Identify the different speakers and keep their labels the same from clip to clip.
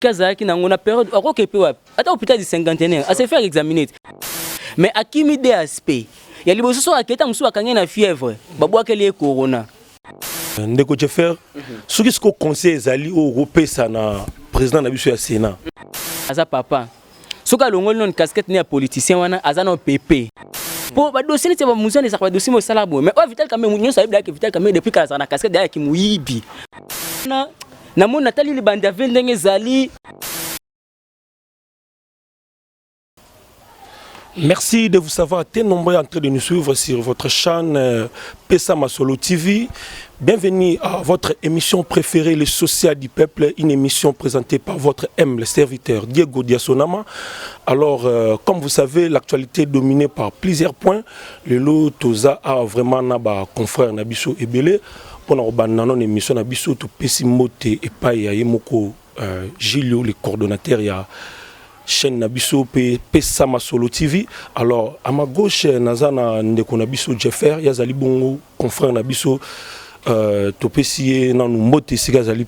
Speaker 1: Kazaki na ngona période ako kepe wapi ata hôpital de cinquantenaire à se faire examiner mais akimi des aspects ya liboso so aketa musu akangé na fièvre babwakeli corona
Speaker 2: ndeko Jeffer soki ce conseil ezali au repesa na président na biso ya Sénat
Speaker 1: aza papa soka longoli non casquette ne ya politicien wana aza no PP po ba dossier ne ba musu ne sa ba dossier mo sala bo mais Vital Kamerhe munyo sa ibla ke Vital Kamerhe depuis kala na casquette ya ki muyibi na mon Nathalie Libanda vendenge zali.
Speaker 2: Merci de vous savoir très nombreux en train de nous suivre sur votre chaîne Pesa Masolo TV. Bienvenue à votre émission préférée, le social du peuple, une émission présentée par votre humble serviteur Diego Diasonama. Alors, comme vous savez, l'actualité est dominée par plusieurs points. Le lot Toza a vraiment naba confrère Nabiso Ebele. Pour une émission Nabiso to Pesimote et Paya Yemoko Gilio, le coordonnateur ya chaîne Nabiso Pesa Masolo TV. Alors, à ma gauche, Nazana Ndeko Nabiso Jeffer, Yazali Bongo, confrère Nabiso Topesi Nanou Mote Sigazali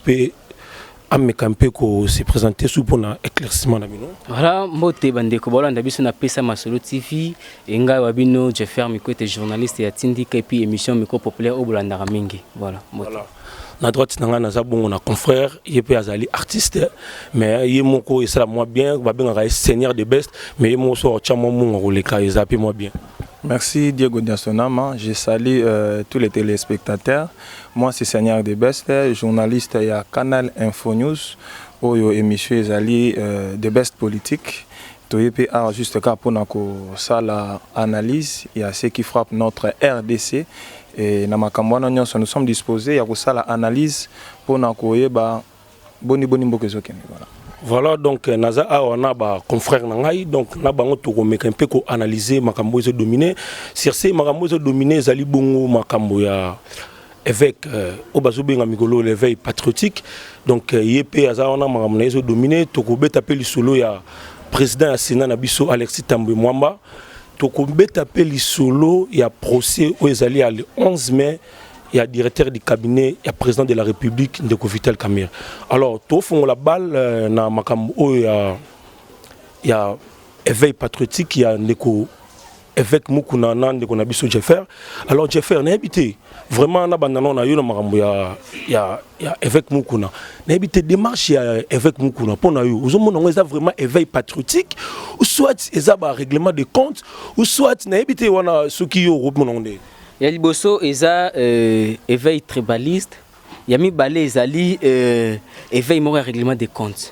Speaker 2: Amekampeko se présenter sous pour un éclaircissement d'amino.
Speaker 1: Voilà, Mote Bandeko Bolanda Biso na Pesa Masolo TV, Enga Wabino Jeffer Miko était journaliste et atindi puis émission micro populaire au Bolanda Ramingi. Voilà, Mote. Voilà.
Speaker 2: Na droite nanga naza bongo na confrère yepe azali artiste mais yemoko esala moi bien ba benga seigneur de best mais yemo so chamo mo ngoleka ezapi moi bien.
Speaker 3: Merci Diego Diasonama, je salue tous les téléspectateurs. Moi c'est Seigneur de Best, journaliste à Canal Info News, où émission ezali de Best politique. Toyepe a juste cas pour ça la analyse, il y a ce qui frappe notre RDC et na makambo nous sommes disposés à ça la analyse pour nakoyeba boni mbokezo kene voilà.
Speaker 2: Voilà donc naza on a ba confrère nangai donc na bango to ko meka un peu ko analyser makambo ezo dominer sur ces makambo ezo dominer zali bongo makambo ya évêque au bazobenga mikolo l'éveil patriotique donc yep aza on a makambo ezo dominer to ko beta pe lisolo ya président ya Sénat na biso Alexis Tambwe Mwamba to ko beta pe lisolo ya procès au ezali le 11 mai. Il y a directeur du cabinet, il y a président de la République, Ndeko Vital Kamerhe. Alors, tout fond la balle, na makambo, il y a éveil patriotique, il y a Ndeko évêque Mukuna, Ndeko Nabiso Jeffer. Alors, Jeffer, n'a habité vraiment na bandana na yo na makambo il y a évêque Mukuna. N'a habité démarche il y a évêque Mukuna pour na yo. Vous avez vraiment éveil patriotique ou soit ils ont un règlement de compte ou soit n'a habité wana ceux qui yo remonondé.
Speaker 1: Il y a Liboso eza éveil tribaliste, il y a mis balé ezali éveil mort règlement des comptes.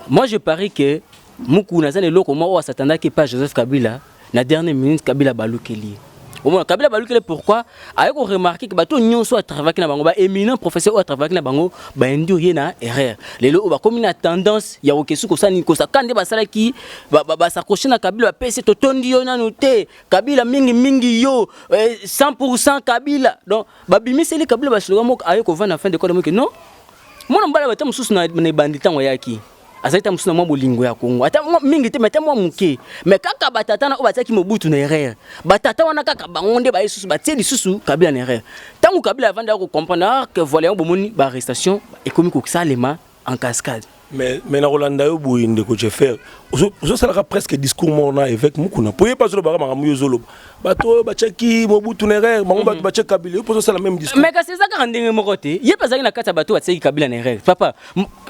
Speaker 1: Moi je parie que Mukuna za lelo comment on s'attendait que pas Joseph Kabila na dernière minute Kabila balukeli. Au moins Kabila balukeli pourquoi? Avec on remarqué que bato nyonso a travaillé na bango ba éminent professeur a travaillé na bango ba indi yena erreur. Lelo ba comme une tendance ya okesu ko sani ko sakande ba sala ki ba s'accrocher na Kabila PC to tondi yo na noté Kabila mingi yo 100% Kabila. Donc ba bimisi le Kabila ba slogan moko ayo ko vana fin de quoi que non. Moi mbala ba tamususu na bandita ngo yaki. Azaita musuna mwa bolingo ya Kongo ata mingi te meta mwa muke mais kaka batata na obataki mobutu na erreur batata wana kaka bangonde ba isusu batie lisusu Kabila na erreur tangu Kabila vanda ko comprendre que voyons bomoni ba arrestation économique ko salema en cascade
Speaker 2: mais na Rolanda yo boyinde ko Jeffer ozo sala presque discours mona avec Mukuna poye pas zo ba makambo yo zolo bato bachaki mobutu na erreur bango bato bachaki Kabila yo pozo sala même discours
Speaker 1: mais kasi zaka ndenge mokote ye pasaki na kata bato batie Kabila na erreur papa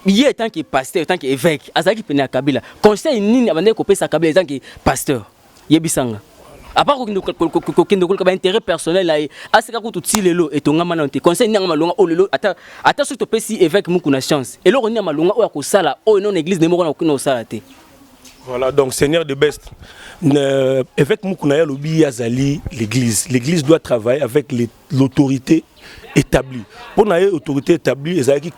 Speaker 1: ye tant que pasteur tant que évêque azaki pena Kabila conseil nini abande ko pesa Kabila tant que pasteur yebisanga à part ko intérêt personnel là asika ko tuti lelo etonga mana te conseil nyanga malonga o lelo ata surtout pesi évêque Mukuna chance et loro nyanga malonga o ya ko sala o non église nemoko na ko sala te.
Speaker 2: Voilà donc Seigneur de Best évêque Mukuna ya lobi azali l'église doit travailler avec l'autorité établie. Pour na autorité établie ezali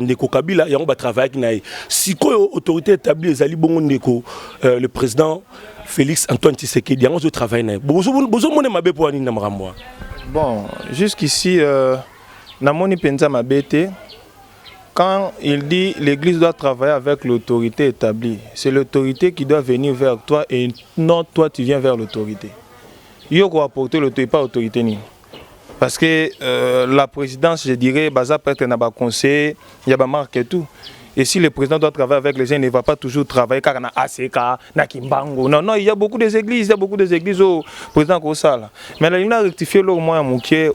Speaker 2: ndeko Kabila yango ba travailler na si ko autorité établie ezali bongo ndeko le président Félix Antoine Tshisekedi yango zo travailler na bozo mone mabe po ani na makambo.
Speaker 3: Bon, jusqu'ici na moni penza mabete. Quand il dit l'église doit travailler avec l'autorité établie, c'est l'autorité qui doit venir vers toi et non toi tu viens vers l'autorité. Il faut apporter l'autorité, pas l'autorité ni. Parce que la présidence, je dirais, baza peut-être n'a pas conseil, il y a pas marque et tout. Et si le président doit travailler avec les gens, il ne va pas toujours travailler car na ACK, na Kimbango. Non, non, il y a beaucoup d'églises, au président Kosala. Mais là, il a rectifié le moins Mouké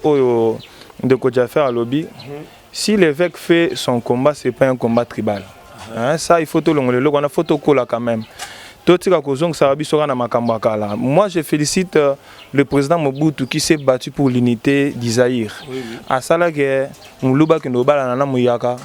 Speaker 3: de Kodjafer à lobby. Si l'évêque fait son combat, ce n'est pas un combat tribal. Hein, ça, il faut tout le monde. On a photo quand même. Moi, je félicite le président Mobutu qui s'est battu pour l'unité d'Isaïr. À Salagé, Moulouba qui nous bat dans Mouyaka,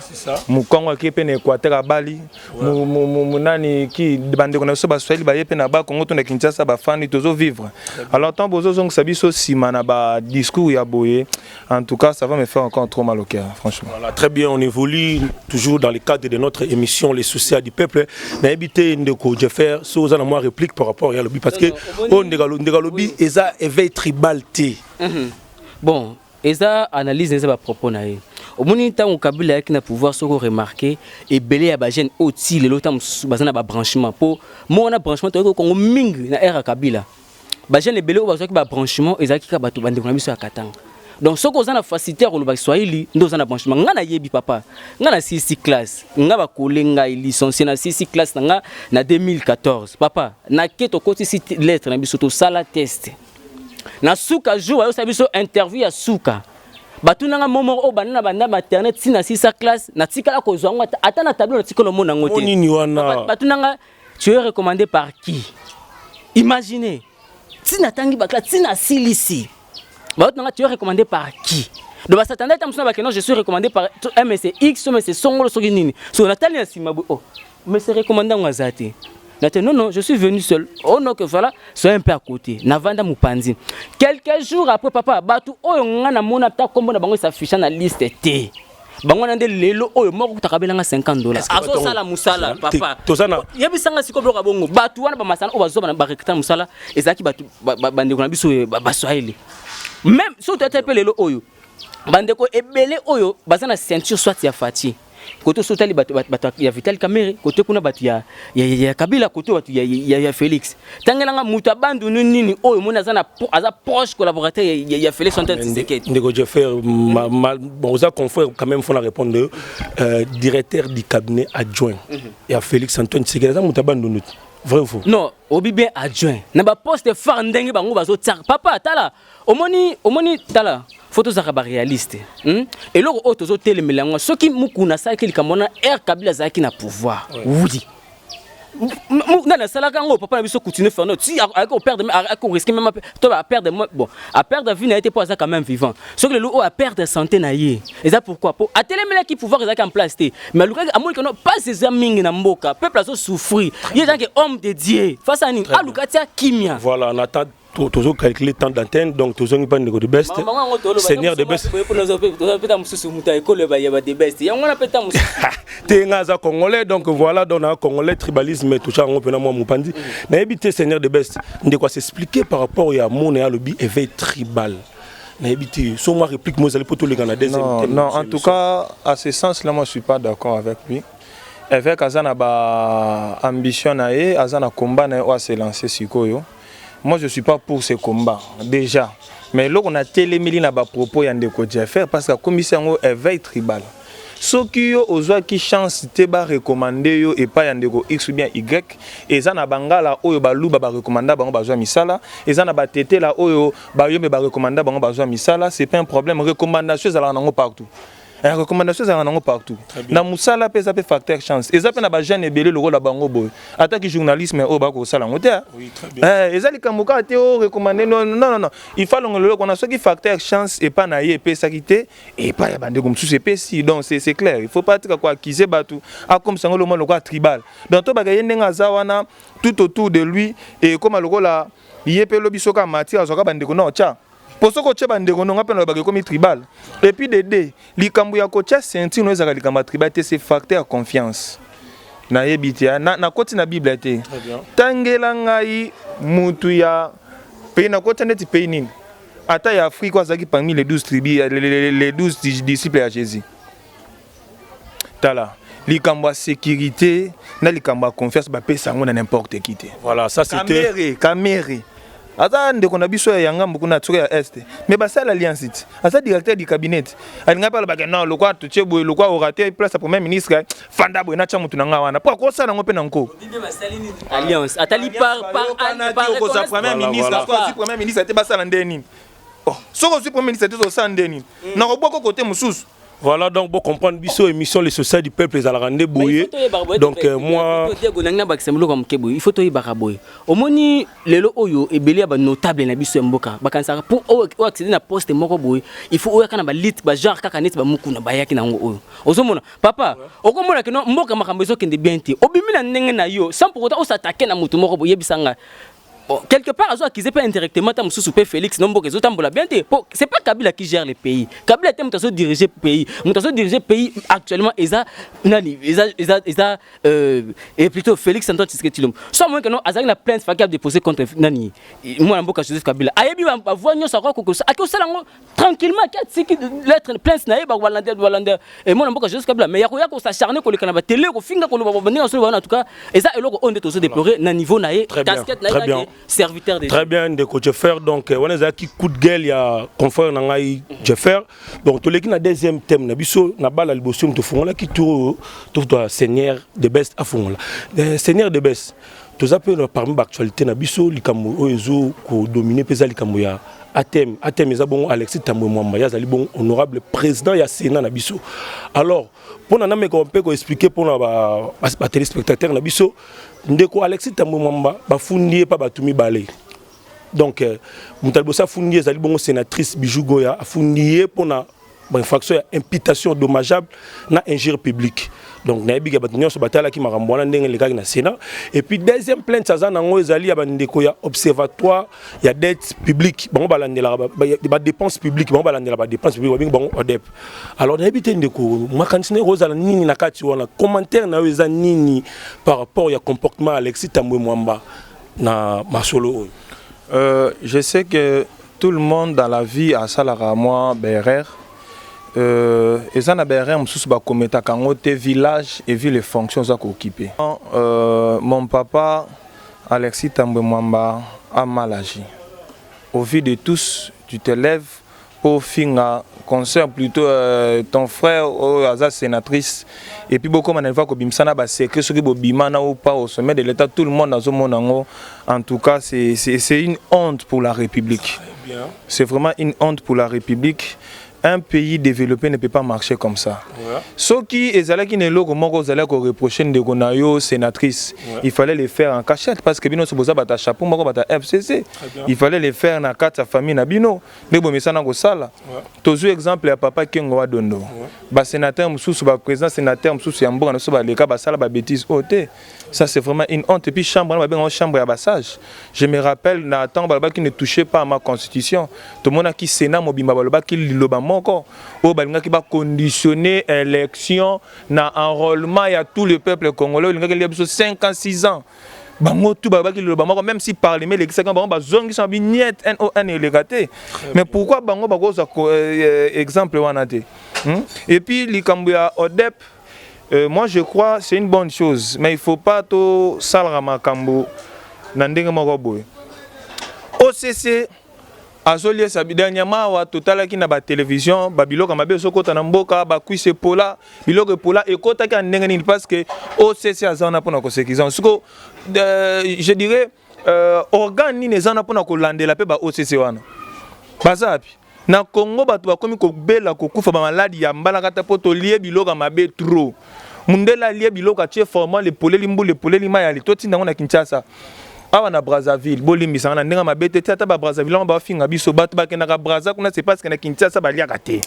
Speaker 3: Moukongo qui est peine Équateur à Bali, Mounani qui bande qu'on a sur Baswali, Bayepena Ba, Congo, on a Kinshasa, Bafani, toujours vivre. Alors, tant que vous avez aussi Manaba discours Yaboye, en tout cas, ça va me faire encore trop mal au cœur, franchement. Voilà,
Speaker 2: très bien, on évolue toujours dans le cadre de notre émission Les Soucis du Peuple. Mais éviter de faire chose à moi réplique par rapport à l'objet parce que on négalobi eza éveil tribal té.
Speaker 1: Bon, eza analyse les propos naé. Au moment où Kabila qui n'a pouvoir se remarquer et belé à bajen outil le temps bazana ba branchement pour moi on a branchement to ko ming na era Kabila. Bajen le belé au bazo ki ba branchement eza ki ka bato bande ko biso ya Katanga. Donc ce qu'on a facilité à le Swahili nous en a branchement ngana yebi papa ngana 6 classe ngaba kolenga licencié na 6 classe na 2014 papa na keto koti si lettre na biso to sala test na suka jour ayo sabiso interview ya suka batu nanga momo o banana banda maternelle sina 6 classe na tikala ko zwa ngata ata na tableau na tikolo mona ngote
Speaker 2: nini wana
Speaker 1: batu nanga tu es recommandé par qui? Imaginez sina tangi bakla sina silisi. Tu es recommandé par qui? Donc, je suis recommandé par MSX, MSC Songolo Soginini. Sur Nathalie Simabou. Oh, mais c'est recommandé en Azati. Non, non, je suis venu seul. Oh non, que voilà, sois un peu à côté. Navanda Moupanzi. Quelques jours après, papa, Batu, oh, on a mon apta comme on a s'affiché dans la liste T. Bango nande lelo oyo moko takabelanga $50. Azo sala musala papa. Yebi sanga sikoblo kabongo. Batu wana ba masana o bazo ba rekta musala ezaki batu bande ko na biso baswahili. Même si tu as lelo oyo bandeko ebele oyo bazana ceinture soit ya fati. Côté sotali batu ya Vital Kamerhe, côté kuna batu ya Kabila, côté batu ya Félix. Tangelanga muta bandu nini oyo mona zana aza proche collaborateur ya Félix Antoine Tshisekedi.
Speaker 2: Ndeko je faire bon ça confrère quand même faut la répondre directeur du cabinet adjoint. Il y a Félix Antoine Tshisekedi za muta bandu nini. Vrai ou faux? Non, obi bien adjoint. Na ba poste far ndenge bango bazo tsar. Papa tala, omoni tala. Photos à réaliste. Et là, autres autres télémélanges, ceux qui mukuna ça qui kamona Air Kabila ça qui n'a pouvoir. Oui. Nana salaka ngo papa na biso continuer faire notre si à perdre à risquer même à perdre bon à perdre vie n'a été pas ça quand même vivant. Ce que le lot à perdre santé na yé. Et ça pourquoi pour à télémélange qui pouvoir ça en place mais le à moi que non pas ces amis na mboka peuple a souffrir. Il y a des hommes dédiés face à ni à Lukatia kimia. Voilà, on attend toujours calculer temps d'antenne donc toujours pas de best seigneur de best tengaza congolais donc voilà dans un congolais tribalisme tout ça on peut moi mupandi na éviter seigneur de best de quoi s'expliquer par rapport à mon et à lobby éveil tribal na éviter sur moi réplique moi allez pour tous les Canadiens.
Speaker 3: Non en tout cas à ce sens là moi je suis pas d'accord avec lui. Avec azana ba ambition na e azana combat na o se lancer sikoyo. Moi, je ne suis pas pour ce combat, déjà. Mais là, on a téléméli na ba propos yande ko faire parce que la commission éveil tribal. Ceux qui ont qui chance te ba recommander yo et pas yande ko X ou bien Y et ça na bangala oyo ba luba ba recommander bango ba misala et ça na ba tété la oyo ba yo me ba recommander bango ba misala, c'est pas un problème, recommandation ça la nango partout. La recommandation ça nango partout. Na musala pe ça peut facteur chance. Et ça pe na ba jeune ebele le rôle la bango boy. Attaque journalisme o ba ko sala ngote. Oui, très bien. Et ça li kamuka te o recommander non. Il faut le qu'on a ce qui facteur chance et pas na yé pe ça quité et pas ya bande comme sous c'est si donc c'est clair. Il faut pas être quoi accuser batu. A comme ça le monde le quoi tribal. Donc to ba yenga zawana tout autour de lui et comme le rôle la yé pe lo bisoka matière zo ka bande ko non tcha. Pour ce que tu as dit, on a appelé comme tribal. Et puis, les Kambouya Kocha, c'est un petit peu de tribal, c'est facteur confiance. Na yebitia, na koti na Bible te. Tangelangai mutuya, pays na koti neti pays nini. Ata ya Afrique quoi ça qui parmi les 12 tribus, les 12 disciples à Jésus. Tala. Likamba sécurité, na likamba confiance, ba pesa ngona n'importe qui te.
Speaker 2: Voilà, ça c'était
Speaker 3: Caméré. aza ndeko na biso ya ngambu kuna tsoka ya est mais basa l'alliance it aza directeur du cabinet alinga pala baka non lokwa tuchebo lokwa orateur place premier ministre fanda bo na cha mutu nanga wana pour ko sala ngope nanko
Speaker 1: alliance atali par
Speaker 3: premier ministre quoi premier ministre était basa ndeni oh soko premier ministre était au sandeni na ko boko côté mususu.
Speaker 2: Voilà, donc pour comprendre biso émission les sociétés du peuple les alarandé boyé. Donc moi
Speaker 1: il faut toy baraboy. Omoni lelo oyo ebeli ba notable na biso mboka. Bakansaka pour accéder na poste moko boy, il faut oya kana ba lit ba genre kaka net ba muku na bayaki na ngo oyo. Ozomona papa, okomona ke no mboka makambo zo kende bien te. Obimi na ndenge na yo, sans pour autant s'attaquer na mutu moko boy bisanga. Bon, quelque part, ils n'ont pas indirectement Félix Nombo, c'est pas Kabila qui gère le pays. Kabila est diriger le pays. Diriger le pays actuellement, et plutôt Félix Antoine Tshisekedi. Soit moi que non, ils ont la plainte facable déposée contre Nani. Moi, je suis Joseph Kabila. Ayebi va voir nous ça tranquillement lettre plainte na yeba Wallander et moi je Joseph Kabila. Mais il y a ko s'acharner ko le canaba télé ko finga ko le venir en tout cas. Et ça, on est aussi déploré na niveau na casquette na serviteur
Speaker 2: très bien de coach faire donc on a qui coup de gueule il y a confrère nangai je faire donc tous les qui na deuxième thème na biso na bala liboso to fond là qui tout seigneur de best à fond là seigneur de best tous appels parmi l'actualité na biso likambo oyezo ko dominer pesa likambo ya atem eza bon Alexis Tambwe Mwamba ya zali bon honorable président ya Sénat na biso. Alors pour na me ko peut ko expliquer pour na ba téléspectateurs na biso ndeko Alexis Tambwe Mwamba ba fundier pa batumi balé. Donc mutalbosa fundier zali bon sénatrice Bijou Goya a fundier pour na infraction ya imputation dommageable na injure publique. Donc na ebiga batunyo so batala ki makambo ndenge lekaki na Sénat et puis deuxième plainte ça na ngo ezali ya bandeko ya observatoire ya dette publique bango balandela ba dépenses publiques bango balandela ba dépenses publiques bango ODEP. Alors na ebité ndeko makanisne rozala nini na kati wana commentaire na eza nini par rapport ya comportement Alexis Tambwe Mwamba na masolo.
Speaker 3: Je sais que tout le monde dans la vie a ça la moi BRR. Et ça n'a pas rien comme village et vu les fonctions à occuper. Mon papa Alexis Tambwe Mwamba a mal agi. Au vu de tous, tu te lèves pour finir concert plutôt ton frère Aza sénatrice et puis beaucoup de fois que bimsana ba secret ce qui bimana ou pas au sommet de l'état tout le monde dans ce monde en tout cas c'est une honte pour la République. C'est vraiment une honte pour la République. Un pays développé ne peut pas marcher comme ça. Ce qui est là qui n'est pas comme reprocher de Gonayo sénatrice, il fallait les faire en cachette parce que bino se bosa bata chapeau moko bata FCC. Il fallait les faire na kata famille na bino. Mais bon mais ça na go sala. Tozu exemple ya papa Kengo wa Dondo. Ba sénateur mususu ba président sénateur mususu ya mboka na so ba leka ba sala ba bêtise oté. Ça c'est vraiment une honte et puis chambre na ba chambre ya bassage. Je me rappelle na temps ba qui ne touchait pas à ma constitution. Tout le monde qui sénat mobimba ba qui liloba moko o balinga ki ba conditionner élection na enrôlement ya tout le peuple congolais linga ki biso 56 ans bango tout ba ki liloba moko même si parlement les 50 bango ba zongi sa bi niet non élegaté mais pourquoi bango ba ko exemple wana te et puis likambo ya ODEP. Moi je crois c'est une bonne chose mais il faut pas to salra makambo na ndenge moko boy OCC azolie sa dernièrement wa totala ki na ba télévision ba biloko mabe sokota na mboka ba kuise pola biloko pola ekota ka ndenge ni parce que OCC azana pona ko sécurité suko je dirais organe ni nezana pona ko landela pe ba OCC wana bazapi na Congo bato bakomi ko bela ko kufa ba maladie ya mbala kata poto lié biloko mabe trop mundela lié biloko tie formant les poleli mbule poleli mayali toti ndango na Kinshasa awa na Brazzaville bolimbisa na ndenga mabete tata ba Brazzaville ba finga biso bato bakena Brazza kuna c'est parce que na Kinshasa ba liaka te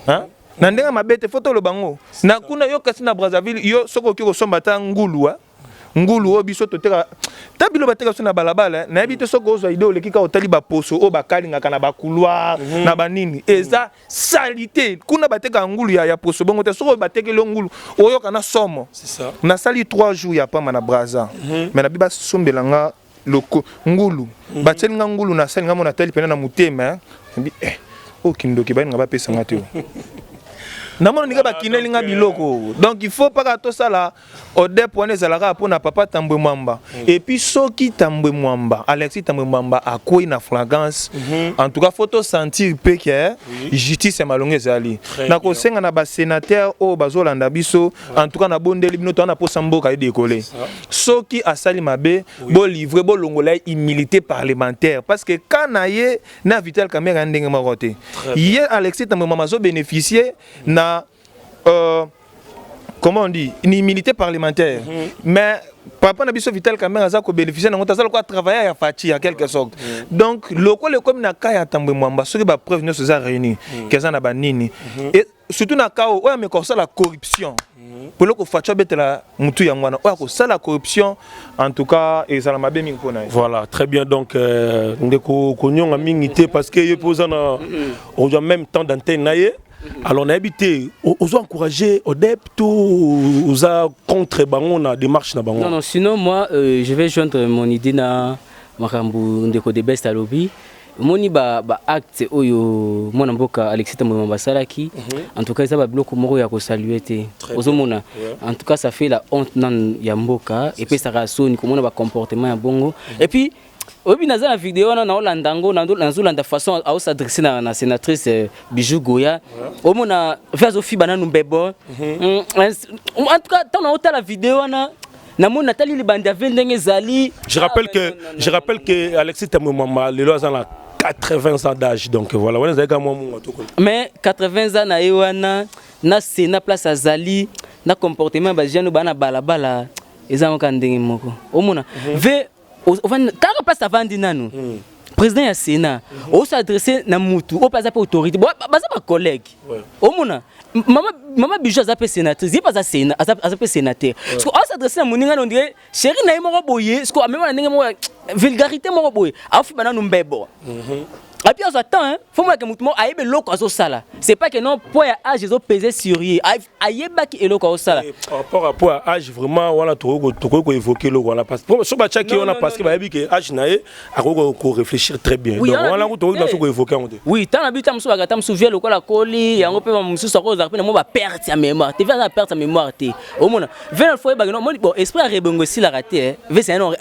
Speaker 3: hein na ndenga mabete photo lo bango na kuna yo kasi na Brazzaville yo soko ki ko somba ta ngulu ngulu o biso toteka tabilo bateka so na balabala na yebite soko ozo ideo lekika otali ba poso o bakalinga kana ba couloir na banini eza salité kuna bateka ngulu ya poso bongo te soko bateke lo ngulu oyo kana somo
Speaker 2: c'est ça
Speaker 3: na sali 3 jours ya pa na Brazza mais na biba sombelanga loko ngulu batelinga ngulu na sali ngamo na tali pena na mutema bi o kindoki ba nga ba pesa ngate namona ninga bakine linga biloko donc il faut pas que tout ça là au dépôt on ezalaka pour na papa Tambwe Mwamba et puis soki Tambwe Mwamba Alexis Tambwe Mwamba a quoi na flagrance en tout cas photo sentir pe que justice malonge ezali na ko senga na ba sénateur o bazolanda biso en tout cas na bondeli bino to na posa mboka e décoller soki asali mabe bo livrer bo longola immunité parlementaire parce que quand naye na Vital Kamerhe ndenge maroté hier Alexis Tambwe Mwamba zo bénéficier na comment on dit une immunité parlementaire mais papa na biso Vital Kamerhe aza ko bénéficier na ngota za ko travailler à Fati en quelque sorte donc le comme na ka ya Tambwe Mwamba soki ba preuve ne se za réuni keza na ba nini et surtout na ka o ya me ko la corruption pour le ko Fati betela mutu ya ngwana o ko la corruption en tout cas et ça la mabe mingi pona
Speaker 2: voilà très bien donc ndeko ko nyonga mingi te parce que yepoza na on a même temps d'antenne naie. Alors on a habité, on a encouragé au DEP, on a contre la démarche.
Speaker 1: Non, sinon moi je vais joindre mon idée na Makambu ndeko de best à lobby. Moni ba acte oyo mwana mboka Alexis Tambwe Mwamba salaki en tout cas ça va bloquer moko ya ko saluer te ozomona en tout cas ça fait la honte nan ya mboka et puis ça rasoni comment ba comportement ya bongo et puis obi naza na vidéo na olandango na façon à s'adresser na sénatrice Bijou Goya omona vazo fi banana mbebo en tout cas tant na la vidéo na namona tali libanda vendenge zali
Speaker 2: je rappelle que Alexis Tambwe Mwamba le lois la 80 ans d'âge donc voilà mais 80 ans na ewana na Sénat place azali na comportement ba jeune bana balabala ezango ndenge moko omona ve quand passe avant dinanu président ya Sénat on s'adresser na mutu au pas pour autorité baza ba collègue omona maman Bijou azape sénatrice il pas à Sénat azape sénateur parce que on s'adresser na muninga on dirait chéri na yimo boye parce que même na ndenge mo vulgarité mo boye afi bana numbebo et puis on attend hein faut moi que mutu mo ayebe loko azo sala c'est pas que non point âge ils ont pesé sur lui ayeba ki eloko azo sala par rapport à âge vraiment voilà toko évoquer le voilà parce que sur bachaki on a parce que ba que âge naé a ko réfléchir très bien donc voilà ko dans ce ko évoquer on dit
Speaker 1: oui tant habita musu bagata musu vie loko la koli yango pe musu soko za pe na mo ba perte ya mémoire te vient na perte ya mémoire te au monde vient fois ba non bon esprit a rebongo si la raté ve c'est non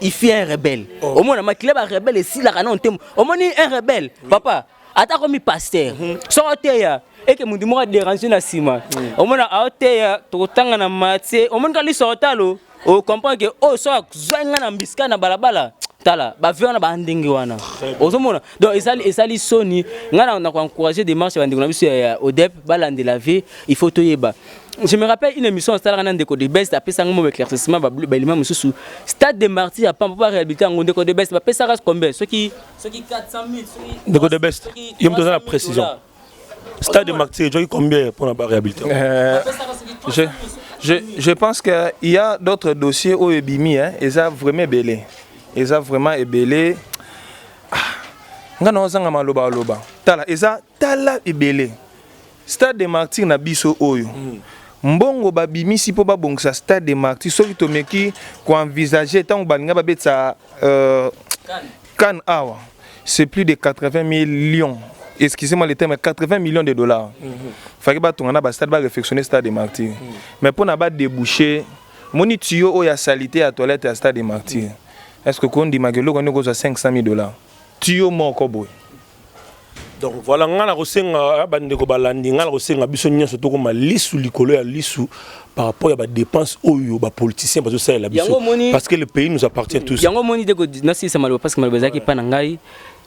Speaker 1: il fait un rebelle au monde ma club a rebelle si la non au monde un rebelle papa ata comme pasteur sorteya et que mundi mo déranger na sima au monde aoteya to tanga na matse au monde kali sortalo o comprend que oh so zwanga na mbiska na balabala tala ba viona ba ndingi wana ozomona donc ezali soni ngana na encourager des marches bandingo na biso ya ODEP balande la vie il faut toyeba. Je me rappelle une émission stade na ndeko de best après ça mo éclaircissement ba elima mususu stade de martyrs a pas réhabiliter en ndeko de best ba pesa ras combien ceux qui 400 000
Speaker 2: ndeko de best il me donne la précision stade de martyrs joue combien pour la réhabiliter
Speaker 3: je pense que il y a d'autres dossiers au ebimi hein ils a vraiment belé ils a vraiment ebelé ngana ozanga maloba tala eza tala ebelé stade de martyrs na biso oyo mbongo babimisi po babongisa stade de martyrs soki tomeki ko envisager tant balinga babetsa kan awa c'est plus de 80 millions excusez-moi le terme 80 millions de dollars faki ba tongana ba stade ba réfectionner stade de martyrs mais pour na ba déboucher moni tuyau o ya salité à toilette à stade de martyrs est-ce que qu'on dit magelo qu'on a 500 000 dollars tuyau moko boy.
Speaker 2: Donc voilà, on a reçu un bande ko balandi, on a reçu un bisonnier surtout comme lisu likolo ya lisu par rapport à la dépense aux politiciens parce que ça la parce que le pays nous appartient tous.
Speaker 1: Yango moni de ko nasi ça malo parce que malo bazaki pa ngai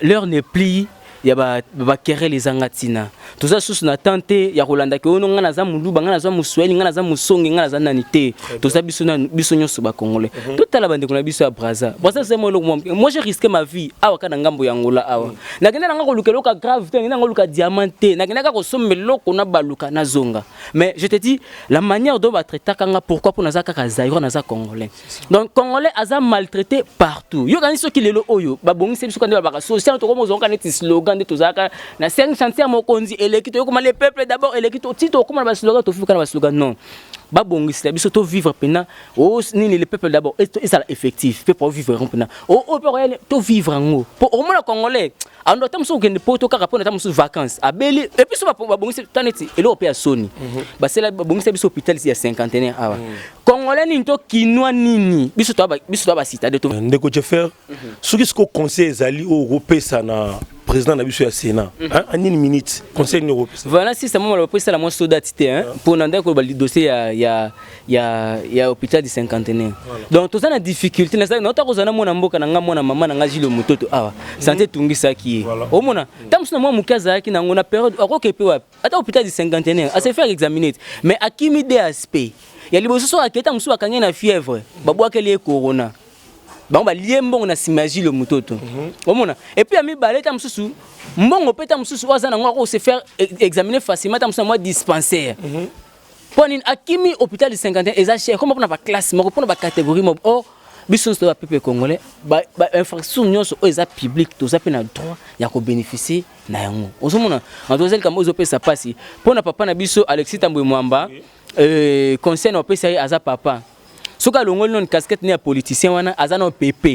Speaker 1: l'heure n'est plus ya ba kere les angatina tout ça sous na tenter ya kolanda ke ono ngana za mundu bangana za musweli ngana za musongi ngana za nanité tout ça bisonyo so ba congolais tout la bande ko na biso ya braza c'est moi j'ai risqué ma vie awa kana ngambo ya ngola awa na kenda nga ko lukeloka grave te nga ngoluka diamanté na kenda ka ko sommelo ko na baluka na zonga mais je te dis la manière dont va traiter kanga pourquoi pour naza kaka zaïro naza congolais donc congolais aza maltraité partout yo kani so kilelo oyo ba bongisi biso kande ba social to ko mo zonga net slogan wana nde tozalaka na 5 chantier mokonzi eleki toyokoma le peuple d'abord eleki ti tokoma na baslogan tofuka na baslogan non babongisela biso to vivre pena o nini le peuple d'abord et ça effectif peut pas vivre pena o peut réel to vivre ngo pour au moins congolais ando tamso kende poto kaka pona tamso vacances abeli et puis so babongisela taneti elo pe ya soni ba c'est la babongisela biso hôpital il y a 50 awa congolais ni to kinwa nini biso to ba citade to
Speaker 2: ndeko Jeffer ce qui se conseil ezali au repesa na président nabiso ya Sénat en une minute conseil européen
Speaker 1: voilà si c'est moi le président la moi sodatité hein pour nanda ko le dossier ya hôpital du 50e donc tout ça na difficulté na ça nota ko zana mona mboka na ngamona mama na ngaji le mototo awa santé tungisa ki o mona tamsuna moi mukaza ki na ngona période akokepe wa ata hôpital du 51 à se faire examiner mais akimi des aspects ya liboso so aketa musu akanye na fièvre babwaka le corona ba liembongo na simaji le mototo omona et puis ami baleta mususu mbongo peta mususu wazana ngwa se faire examiner facilement ta mususu moi dispensaire poni akimi hôpital du 51 eza cher comme pour ba classe moko pour ba catégorie mo oh biso sto ba peuple congolais ba infrastructure nyonso eza public to za pe na droit ya ko bénéficier na yango ozomona antozel kama ozope sa pasi pona papa na biso Alexis Tambwe Mwamba conseil na pesa aza papa soka longoli non casquette ni ya politicien wana aza no PP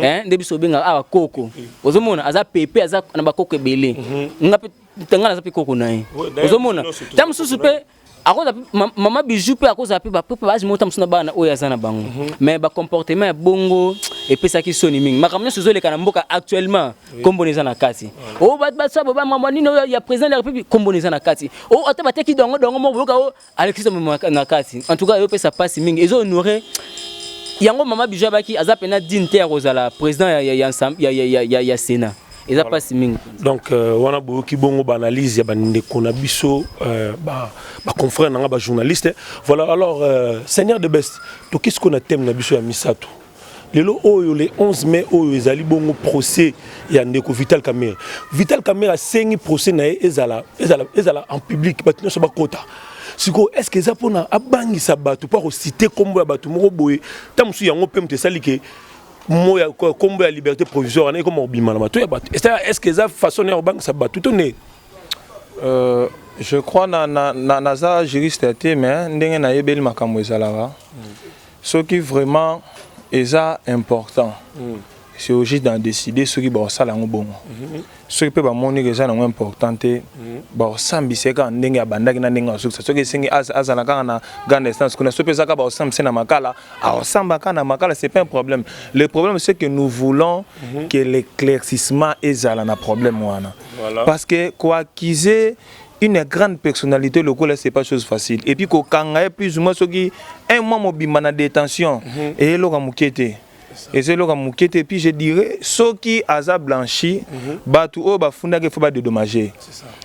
Speaker 1: hein ndebi so benga awa koko ozomona aza PP aza na bakoko ebele ngapi tangana za pe koko naye ozomona tamsusu pe akoza mama bijou pe akoza pe ba pepe baji mota msuna bana oya zana bango mais ba comportement ya bongo epesa ki soni mingi makamnya sozole kana mboka actuellement komboneza na kati o ba sabo ba mama nino ya président de la république komboneza na kati o ata bateki dongo mo boka o Alexis na kati en tout cas yo pesa passe mingi ezo honorer yango mama bijou baki aza pena dinte rozala président ya Sénat et pas si mingi
Speaker 2: donc wana boki bongo ba analyse ya bande kona biso ba confrère na ba journaliste voilà alors seigneur de best to qu'est-ce qu'on a thème na biso ya misato lelo oyo le 11 mai oyo ezali bongo procès ya ndeko Vital Kamerhe sengi procès na ezala en public batino so bakota siko est-ce que ça pona abangi sabatu pas citer kombo ya batu moko boye tamusu yango pemte salike moya kombo ya liberté provisoire na comme obimana bato ya bato est-ce que ça façon ya banque ça bato toné
Speaker 3: je crois na za juriste té mais ndenge na yebeli makambo ezala ce qui vraiment est important c'est aussi d'en décider ce qui va ça la bon ce qui peut ba moni que ça na importante ba sambise ka ndenge abandaki na ndenge aso ce qui singi azala ka na grande instance kuna so pesa ka ba sambise na makala a samba ka na makala c'est pas un problème le problème c'est que nous voulons que l'éclaircissement ezala na problème wana parce que quoi qu'ils une grande personnalité locale c'est pas chose facile et puis ko kanga plus ou moins ce qui un mois mobima na détention et lo ka mukete et c'est là que puis je dirais ceux qui a blanchi batu o bafunda que faut pas dédommager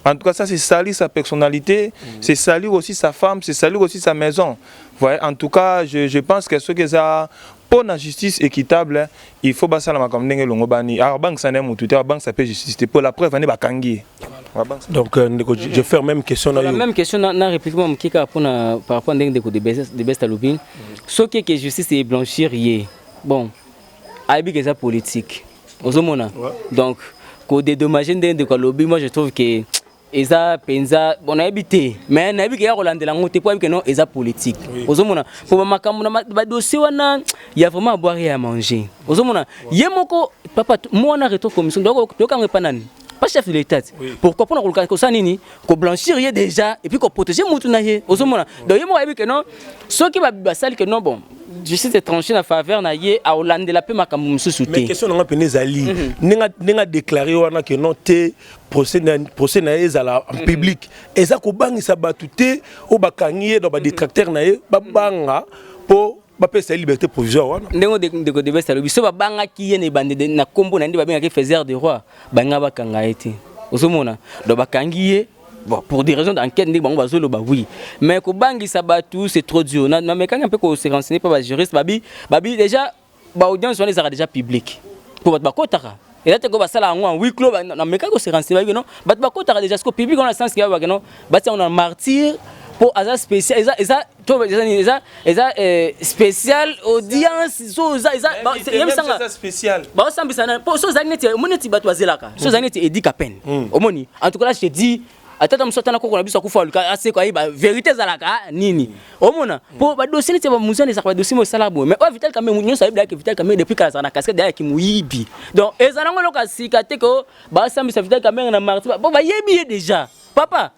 Speaker 3: en tout cas ça c'est salir sa personnalité c'est salir aussi sa femme c'est salir aussi sa maison voyez en tout cas je pense que ceux qui ça pour la justice équitable il faut basa la comme ndenge longo bani alors banque ça n'est tout banque ça peut justice pour la preuve on est bakangi
Speaker 2: donc je fais même question
Speaker 1: la même question na réplique moi mkika par rapport ndenge de best lobbying ceux qui que justice et blanchir yé bon aibi que ça politique ozomona donc ko dédommager ndenge de lobby moi je trouve que eza penza bon habité mais na bi que ya rolandela ngote pour que non eza politique ozomona pour makambo na ba dossier wana il y a vraiment à boire et à manger ozomona yemoko papa moi na retour commission donc to kanga panani pas chef de l'état pourquoi pour na ko ça nini ko blanchir yé déjà et puis ko protéger mutu na yé ozomona donc yemo aibi que non ceux qui ba sali que non bon justice tranché na faveur na yé a Hollande la pe makambo mususu té
Speaker 2: mais question nga penezali ninga déclarer wana que non té procès na ezala en public eza ko bangisa batu té o bakangié do ba détracteur na yé babanga po bapesa liberté provisoire wana
Speaker 1: ndengo de besta lobi so babanga ki yé ne bande na kombo na ndi babenga ke faiseur de roi banga bakanga été osomona do bakangié bon pour des raisons d'enquête ndi bango bazolo ba oui mais ko bangi sabatu c'est trop dur na mais quand un peu ko se renseigner pas ba juriste babi déjà ba audience on les a déjà public pour ba kotaka et là te ko ba sala en huis clos na mais quand ko se renseigner non ba kotaka déjà ce ko public on a sens qu'il y a non ba on a martyr pour hasard spécial ça spécial audience
Speaker 3: spécial.
Speaker 1: En tout cas là je te dis atata musotana ko na biso kufa luka ase ko ba vérité zalaka nini omona po ba dossier neti ba muzane za ba dossier mo sala bo mais o Vital Kamerhe munyo sa ibla ke Vital Kamerhe depuis kala na casquette derrière ki muyibi donc ezana ngolo ka sikate ko ba sambisa Vital Kamerhe na marti bo ba yebi déjà papa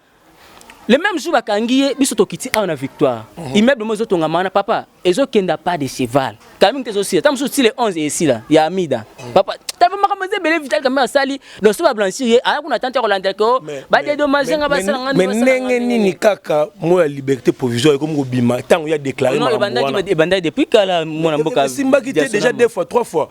Speaker 1: le même jour bakangiye biso tokiti a na victoire immeuble mo zotonga mana papa ezo kenda pas de cheval quand même tes aussi tam sur le 11 et ici là ya Amida papa t'as pas makamze bele Vital Kamerhe sali donc so ba blanchir a kuna tante Rolanda ko ba de dommages nga ba sala ngani
Speaker 2: mais ndenge nini kaka mo ya liberté provisoire comme bima tango ya déclaré
Speaker 1: non e banda depuis kala mona mboka
Speaker 2: Simba qui était déjà 2 fois 3 fois